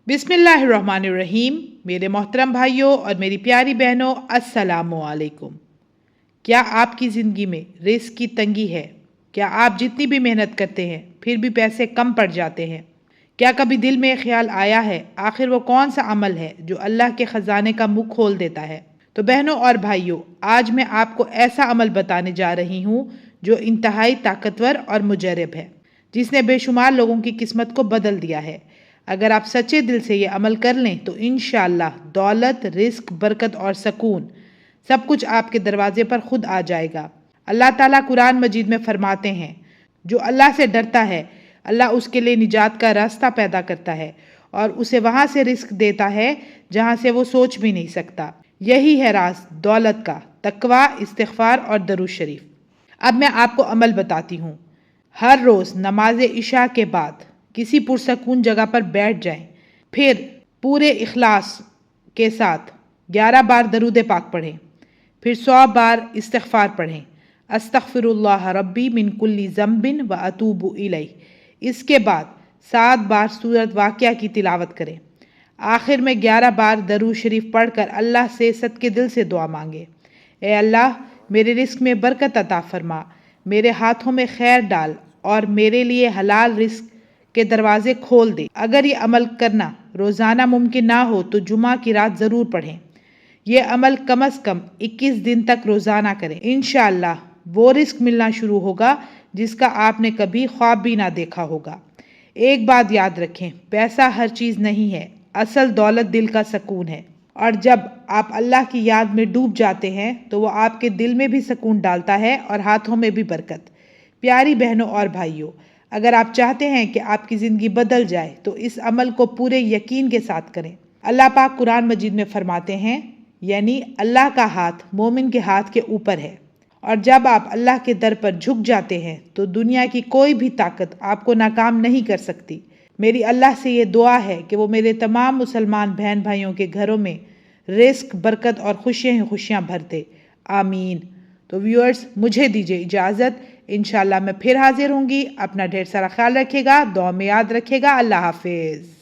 बिस्मिल्लाहिर्रहमानिर्रहीम। मेरे मोहतरम भाइयों और मेरी प्यारी बहनों, अस्सलामु अलैकुम। क्या आपकी ज़िंदगी में रिस्क की तंगी है? क्या आप जितनी भी मेहनत करते हैं फिर भी पैसे कम पड़ जाते हैं? क्या कभी दिल में ख्याल आया है आखिर वो कौन सा अमल है जो अल्लाह के ख़जाने का मुंह खोल देता है? तो बहनों और भाइयों, आज मैं आपको ऐसा अमल बताने जा रही हूँ जो इंतहाई ताकतवर और मुजरब है, जिसने बेशुमार लोगों की किस्मत को बदल दिया है। अगर आप सच्चे दिल से ये अमल कर लें तो इंशाअल्लाह दौलत, रिस्क, बरकत और सकून सब कुछ आपके दरवाजे पर खुद आ जाएगा। अल्लाह ताला कुरान मजीद में फरमाते हैं, जो अल्लाह से डरता है अल्लाह उसके लिए निजात का रास्ता पैदा करता है और उसे वहाँ से रिस्क देता है जहाँ से वो सोच भी नहीं सकता। यही है राज दौलत का, तकवा, इस्तिग़फ़ार और दरूद शरीफ। अब मैं आपको अमल बताती हूँ। हर रोज़ नमाज इशा के बाद किसी पुरसकून जगह पर बैठ जाएं, फिर पूरे इखलास के साथ 11 बार दरूद पाक पढ़ें, फिर 100 बार इस्तिग़फ़ार पढ़ें, अस्तग़फ़िरुल्लाह रब्बी मिन कुल्ली ज़म्बिन व अतूबु इलैह। इसके बाद 7 बार सूरत वाक़िया की तिलावत करें। आखिर में 11 बार दरूद शरीफ पढ़कर अल्लाह से सदके दिल से दुआ मांगे, ए अल्लाह मेरे रिस्क में बरकत अता फरमा, मेरे हाथों में खैर डाल और मेरे लिए हलाल रिस्क के दरवाजे खोल दे। अगर ये अमल करना रोज़ाना मुमकिन ना हो तो जुमा की रात ज़रूर पढ़ें। ये अमल कम अज़ कम 21 दिन तक रोज़ाना करें। इंशाअल्लाह वो रिस्क मिलना शुरू होगा जिसका आपने कभी ख्वाब भी ना देखा होगा। एक बात याद रखें, पैसा हर चीज़ नहीं है, असल दौलत दिल का सकून है। और जब आप अल्लाह की याद में डूब जाते हैं तो वो आपके दिल में भी सकून डालता है और हाथों में भी बरकत। प्यारी बहनों और भाइयों, अगर आप चाहते हैं कि आपकी ज़िंदगी बदल जाए तो इस अमल को पूरे यकीन के साथ करें। अल्लाह पाक कुरान मजीद में फरमाते हैं, यानी अल्लाह का हाथ मोमिन के हाथ के ऊपर है, और जब आप अल्लाह के दर पर झुक जाते हैं तो दुनिया की कोई भी ताकत आपको नाकाम नहीं कर सकती। मेरी अल्लाह से ये दुआ है कि वो मेरे तमाम मुसलमान बहन भाइयों के घरों में रिस्क, बरकत और खुशियाँ ही खुशियाँ भर दे। आमीन। तो व्यूअर्स, मुझे दीजिए इजाज़त। इंशाल्लाह मैं फिर हाजिर होंगी। अपना ढेर सारा ख्याल रखिएगा, दुआ में याद रखिएगा। अल्लाह हाफिज़।